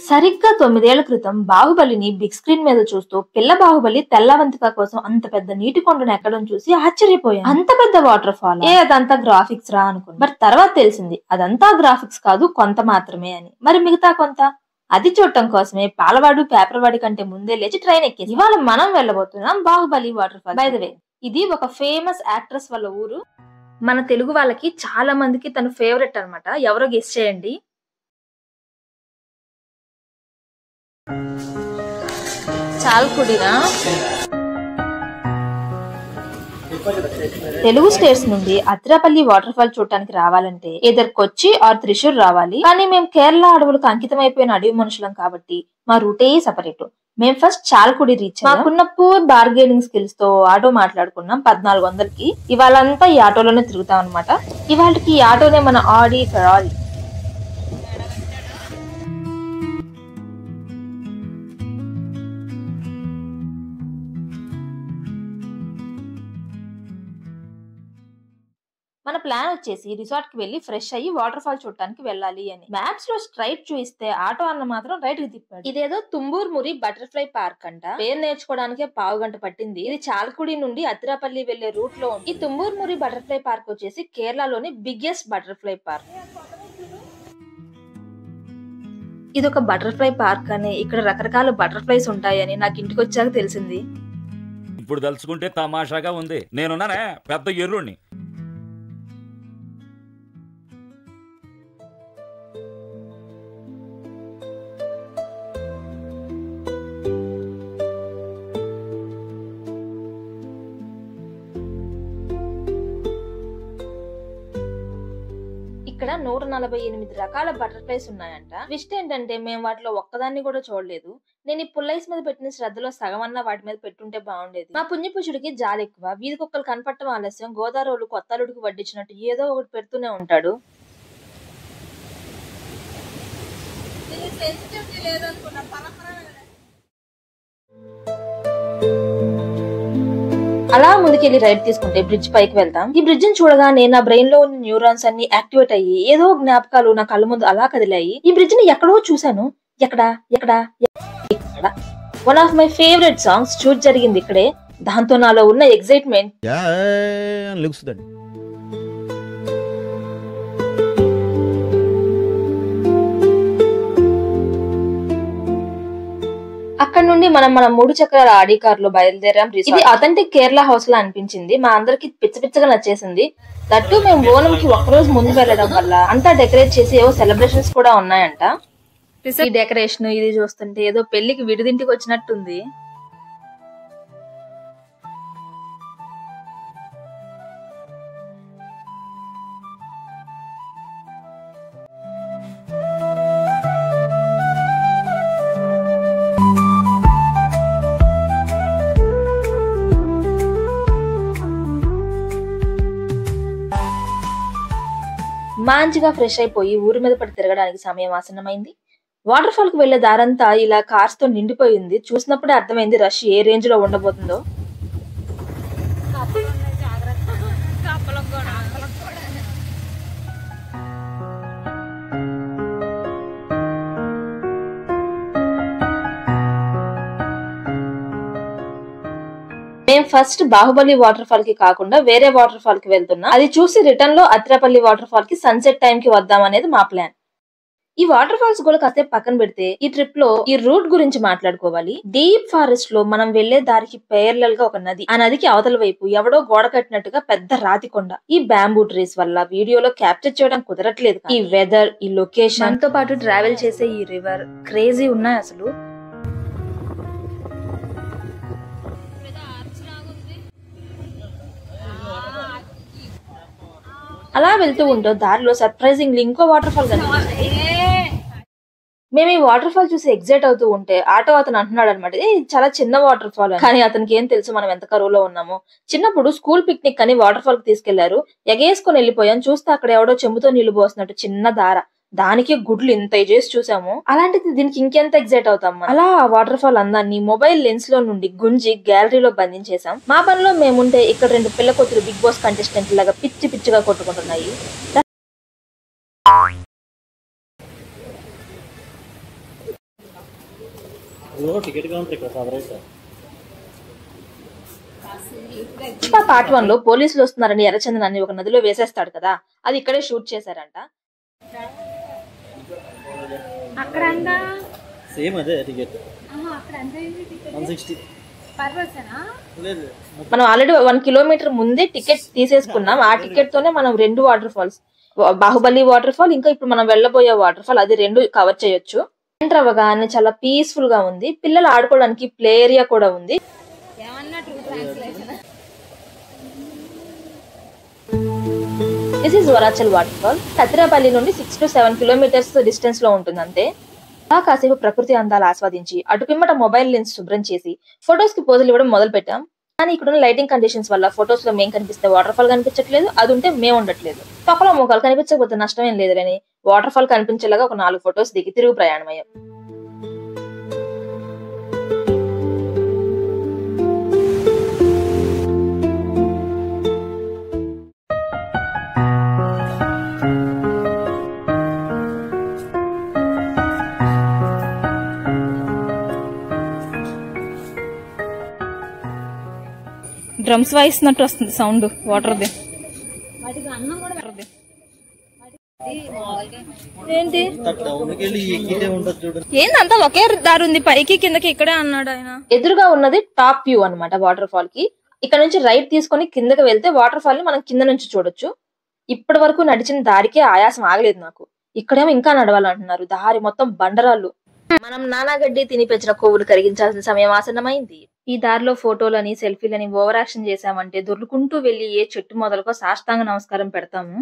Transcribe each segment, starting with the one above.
సరిగ్గా 9 ఏళ్ల క్రితం బాహుబలిని బిగ్ స్క్రీన్ మీద చూస్తూ పిల్ల బాహుబలి తెల్లవంతిక కోసం అంత పెద్ద నీటి కొండను ఎక్కడం చూసి ఆశ్చర్యపోయాను. అంత పెద్ద వాటర్ ఫాల్, అదంతా గ్రాఫిక్స్ రా అనుకున్నాను. బట్ తర్వాత తెలిసింది అదంతా గ్రాఫిక్స్ కాదు, కొంత మాత్రమే అని. మరి మిగతా కొంత అది చూడటం కోసమే పాలవాడు పేపర్వాడి కంటే ముందే లేచి ట్రైన్ ఎక్కేసి ఇవాళ మనం వెళ్ళబోతున్నాం Baahubali water fall. By the way, ఇది ఒక ఫేమస్ యాక్ట్రెస్ వాళ్ళ ఊరు. మన తెలుగు వాళ్ళకి చాలా మందికి తన ఫేవరెట్ అన్నమాట. ఎవరో గెస్ చేయండి. చాలకుడినా? తెలుగు స్టేట్స్ నుండి అత్తిరాపల్లి వాటర్ ఫాల్ చూడటానికి రావాలంటే ఏదర్ కొచ్చి ఆర్ త్రిశూర్ రావాలి. కానీ మేము కేరళ అడవులకు అంకితం అయిపోయిన అడవి మనుషులం కాబట్టి మా రూటే సపరేట్. మేము ఫస్ట్ చాలకుడి రీచ్. మాకున్న పూర్ బార్గెనింగ్ స్కిల్స్ తో ఆటో మాట్లాడుకున్నాం 1400కి. ఇవాళంతా ఈ ఆటోలోనే తిరుగుతాం అనమాట. ఇవాళకి ఈ ఆటోనే మన ఆడి ఫెరారీ. మన ప్లాన్ వచ్చేసి రిసార్ట్ కి వెళ్లి ఫ్రెష్ అయ్యి వాటర్ ఫాల్ చూడటానికి వెళ్ళాలి అని. మ్యాప్స్ లో స్ట్రైట్ చూయిస్తే ఆటో అన్న మాత్రం రైట్ కి తిప్పాడు. ఇదేదో తుంబూర్ మురి బటర్ఫ్లై పార్క్ అంట. పేరు నేర్చుకోవడానికే 1/2 గంట పట్టింది. ఇది చాలకుడి నుండి అత్తిరాపల్లి వెళ్లే రూట్ లో ఉంది. ఈ తుంబూర్ మురి బటర్ఫ్లై పార్క్ వచ్చేసి కేరళలోని బిగ్గెస్ట్ బటర్ఫ్లై పార్క్. ఇది ఒక బటర్ఫ్లై పార్క్ అని, ఇక్కడ రకరకాల బటర్ఫ్లైస్ ఉంటాయని నాకు ఇంటికి వచ్చాక తెలిసింది. ఇప్పుడు తలుచుకుంటే తమాషాగా ఉంది. నేనున్నానే పెద్ద ఎర్రుణ్ణి. ఇక్కడ 148 రకాల బటర్ఫ్లైస్ ఉన్నాయంట. ట్విస్ట్ ఏంటంటే మేము వాటిలో ఒక్కదాన్ని కూడా చూడలేదు. నేను ఈ పుల్లైస్ మీద పెట్టిన శ్రద్ధలో సగమన్నా వాటి మీద పెట్టుంటే బాగుండేది. మా పుణ్యపుషుడికి జాలి ఎక్కువ. వీధి కుక్కలు కనపడటం ఆలస్యం. గోదావరి కొత్త అల్లుడికి వడ్డించినట్టు ఏదో ఒకటి పెడుతూనే ఉంటాడు. అలా ముందుకెళ్లి రైట్ తీసుకుంటే బ్రిడ్జ్ పైకి వెళ్తాం. ఈ బ్రిడ్జ్ ని చూడగానే నా బ్రెయిన్ లో ఉన్న న్యూరాన్స్ అన్ని యాక్టివేట్ అయ్యి ఏదో జ్ఞాపకాలు నా కళ్ళ ముందు అలా కదిలాయి. ఈ బ్రిడ్జ్ ని ఎక్కడో చూసాను. ఎక్కడా? One of my favourite songs shoot జరిగింది ఇక్కడే. దాంతో నాలో ఉన్న ఎక్సైట్మెంట్ అక్కడ నుండి మన 3 చక్రాల ఆడి కార్ లో బయలుదేరాం. ఇది అథెంటిక్ కేరళ హౌస్ లా అనిపించింది. మా అందరికి పిచ్చగా నచ్చేసింది. దట్టు మేము ఓనంకి ఒక్కరోజు ముందు వెళ్ళడం వల్ల అంతా డెకరేట్ చేసి ఏవో సెలబ్రేషన్స్ కూడా ఉన్నాయంట. ఈ డెకరేషన్ ఇది చూస్తుంటే ఏదో పెళ్లికి విడిదింటికి వచ్చినట్టుంది. మంచిగా ఫ్రెష్ అయిపోయి ఊరి మీద పడి తిరగడానికి సమయం ఆసన్నమైంది. వాటర్ ఫాల్ కు వెళ్లే దారంతా ఇలా కార్స్ తో నిండిపోయింది. చూసినప్పుడే అర్థమైంది రష్ ఏ రేంజ్ లో ఉండబోతుందో. మేము ఫస్ట్ బాహుబలి వాటర్ ఫాల్ కి కాకుండా వేరే వాటర్ ఫాల్ కి వెళ్తున్నాం. అది చూసి రిటర్న్ లో అత్తిరాపల్లి వాటర్ ఫాల్ కి సన్సెట్ టైం కి వద్దాం అనేది మా ప్లాన్. ఈ వాటర్ ఫాల్స్ కూడా కాసేపు పక్కన పెడితే ఈ ట్రిప్ లో ఈ రూట్ గురించి మాట్లాడుకోవాలి. డీప్ ఫారెస్ట్ లో మనం వెళ్లే దారికి పేర్లల్ గా ఒక నది. ఆ నదికి అవతల వైపు ఎవడో గోడ కట్టినట్టుగా పెద్ద రాతి కొండ. ఈ బ్యాంబూ ట్రీస్ వల్ల వీడియోలో క్యాప్చర్ చేయడం కుదరట్లేదు. ఈ వెదర్, ఈ లొకేషన్ తో పాటు ట్రావెల్ చేసే ఈ రివర్ క్రేజీ ఉన్నాయి అసలు. అలా వెళ్తూ ఉంటూ దారిలో సర్ప్రైజింగ్లీ ఇంకో వాటర్ ఫాల్ కనిపించింది. మేము ఈ వాటర్ ఫాల్ చూసి ఎగ్జైట్ అవుతూ ఉంటే ఆటో అతను అంటున్నాడు అనమాట, చాలా చిన్న వాటర్ ఫాల్. కానీ అతనికి ఏం తెలుసు మనం ఎంత కరువులో ఉన్నామో. చిన్నప్పుడు స్కూల్ పిక్నిక్ అని వాటర్ ఫాల్ కి తీసుకెళ్లారు. ఎగేసుకొని వెళ్ళిపోయాం. చూస్తే అక్కడ ఎవడో చెంబుతో నీళ్లు పోసినట్టు చిన్న దార. దానికి గుడ్లు ఇంత చేసి చూసాము. అలాంటిది దీనికి ఇంకెంత ఎగ్జైట్ అవుతాం. అలా ఆ వాటర్ ఫాల్ అందాన్ని మొబైల్ లెన్స్ లో నుండి గుంజి గ్యాలరీలో బంధించేసాం. మా పనిలో మేముంటే ఇక్కడ 2 పిల్ల కొత్తులు బిగ్ బాస్ కంటెస్టెంట్ లాగా పిచ్చిగా కొట్టుకుంటున్నాయి. టికెట్ కౌంటర్ ఇక్కడ సపరేట్. పుష్ప పార్ట్ 1 లో పోలీసులు వస్తున్నారని ఎర్రచందనాన్ని ఒక నదిలో వేసేస్తాడు కదా, అది ఇక్కడే షూట్ చేశారంట. సేమ్ అదే టికెట్ 160. మనం ఆల్రెడీ 1 కిలోమీటర్ ముందే టికెట్ తీసేసుకున్నాం. ఆ టికెట్ తోనే మనం 2 water falls, Baahubali water fall, ఇంకా ఇప్పుడు మనం వెళ్ళబోయే వాటర్ ఫాల్, అది 2 కవర్ చేయొచ్చు. ఎంటర్ అవ్వగానే చాలా పీస్ఫుల్ గా ఉంది. పిల్లలు ఆడుకోవడానికి ప్లే ఏరియా కూడా ఉంది. This is Varachal waterfall. Kathirapalli నుండి 6 to 7 కిలోమీటర్స్ డిస్టెన్స్ లో ఉంటుంది అంతే. అలా కాసేపు ప్రకృతి అందాలు ఆస్వాదించి అటు పిమ్మట మొబైల్ లెన్స్ శుభ్రం చేసి ఫొటోస్ కి పోజులు ఇవ్వడం మొదలు పెట్టాం. కానీ ఇక్కడున్న లైటింగ్ కండిషన్స్ వల్ల ఫొటోస్ లో మేము కనిపిస్తే వాటర్ ఫాల్ కనిపించట్లేదు, అది ఉంటే మేము ఉండట్లేదు. తొక్కలో మోకాలు కనిపించకపోతే నష్టం ఏం లేదు కానీ వాటర్ ఫాల్ కనిపించేలాగా ఒక 4 ఫొటోస్ దిగి తిరుగు ప్రయాణం అయ్యాం. డ్రమ్స్ వాయిస్తున్నట్టు వస్తుంది సౌండ్ వాటర్ది. ఏంటి ఏందంతా ఒకే దారి ఉంది, పైకి కిందకి ఇక్కడే అన్నాడు ఆయన. ఎదురుగా ఉన్నది టాప్ వ్యూ అన్నమాట వాటర్ ఫాల్ కి. ఇక్కడ నుంచి రైట్ తీసుకొని కిందకి వెళ్తే వాటర్ ఫాల్ ని మనం కింద నుంచి చూడొచ్చు. ఇప్పటి వరకు నడిచిన దారికే ఆయాసం ఆగలేదు నాకు. ఇక్కడేమో ఇంకా నడవాలంటున్నారు. దారి మొత్తం బండరాళ్ళు. మనం నానాగడ్డి తిని పెంచిన కొవ్వులు కరిగించాల్సిన సమయం ఆసన్నమైంది. ఈ దారిలో ఫోటోలని సెల్ఫీలని ఓవర్ యాక్షన్ చేసామంటే దొర్లుకుంటూ వెళ్లి ఏ చెట్టు మొదలుకో సాష్టాంగ నమస్కారం పెడతాము.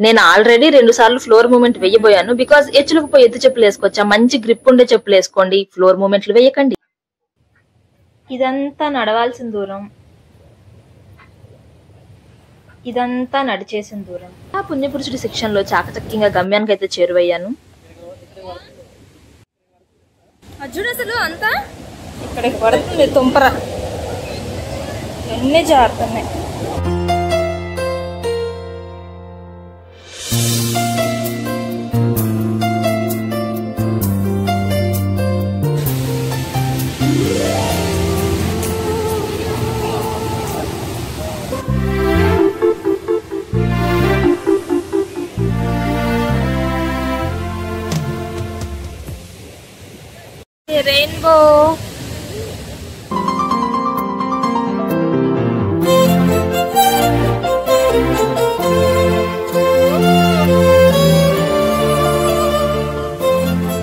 నేను ఆల్రెడీ 2 సార్లు ఫ్లోర్ మూమెంట్ వెయ్యబోయాను. బికాస్ ఎచ్చులకు పోయి ఎత్తు చెప్పులు వేసుకోవచ్చా, మంచి గ్రిప్ ఉండే చెప్పులు వేసుకోండి, ఫ్లోర్ మూమెంట్లు వేయకండి. ఇదంతా నడవాల్సిన దూరం, ఇదంతా నడిచేసిన దూరం. ఆ పుణ్యపురుషుడి సెక్షన్ లో చాకచక్యంగా గమ్యానికి అయితే చేరువయ్యాను. అర్జున్ అసలు అంతా ఇక్కడికి పడుతుంది తుంపర, అన్నీ జారుతున్నాయి. రెయిన్బో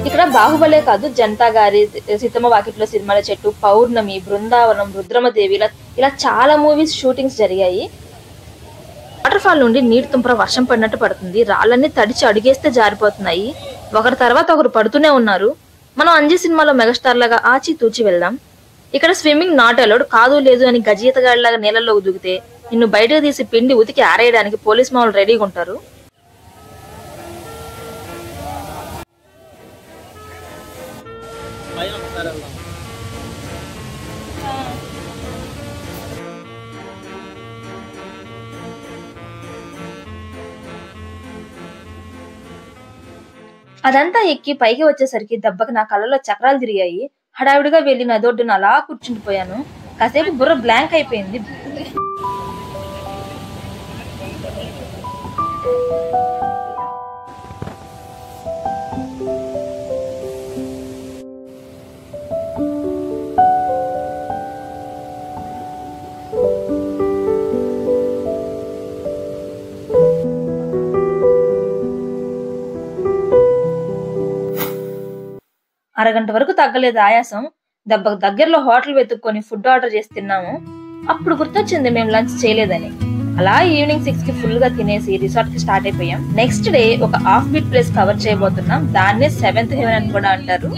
ఇక్కడ బాహుబలే కాదు, జనతా గారి, సీతమ్మ వాకిట్లో సినిమాల చెట్టు, పౌర్ణమి, బృందావనం, రుద్రమదేవి, ఇలా చాలా మూవీస్ షూటింగ్స్ జరిగాయి. వాటర్ ఫాల్ నుండి నీటి తుంపర వర్షం పడినట్టు పడుతుంది. రాళ్ళన్నీ తడిచి అడిగేస్తే జారిపోతున్నాయి. ఒకరి తర్వాత ఒకరు పడుతూనే ఉన్నారు. మనం అంజీ సినిమాలో మెగాస్టార్ లాగా ఆచి తూచి వెళ్దాం. ఇక్కడ స్విమ్మింగ్ నాట్ అలౌడ్, కాదు లేదు అని గజీతగాడిలాగా నీళ్ళలోకి దూకితే నిన్ను బయటకు తీసి పిండి ఉతికి ఆరేయడానికి పోలీస్ మామూలు రెడీగా ఉంటారు. అదంతా ఎక్కి పైకి వచ్చేసరికి దెబ్బకి నా కళ్ళలో చక్రాలు తిరిగాయి. హడావిడిగా వెళ్లి నదొడ్డున అలా కూర్చుండిపోయాను. కాసేపు బుర్ర బ్లాంక్ అయిపోయింది. అరగంట వరకు తగ్గలేదు ఆయాసం. దెబ్బకు దగ్గరలో హోటల్ వెతుక్కొని ఫుడ్ ఆర్డర్ చేసి తిన్నాము. అప్పుడు గుర్తొచ్చింది మేము లంచ్ చేయలేదని. అలా ఈవినింగ్ 6 కి ఫుల్ గా తినేసి రిసార్ట్ కి స్టార్ట్ అయిపోయాం. నెక్స్ట్ డే ఒక ఆఫ్ బీట్ ప్లేస్ కవర్ చేయబోతున్నాం. దాన్నే 7th హెవెన్ అని కూడా అంటారు.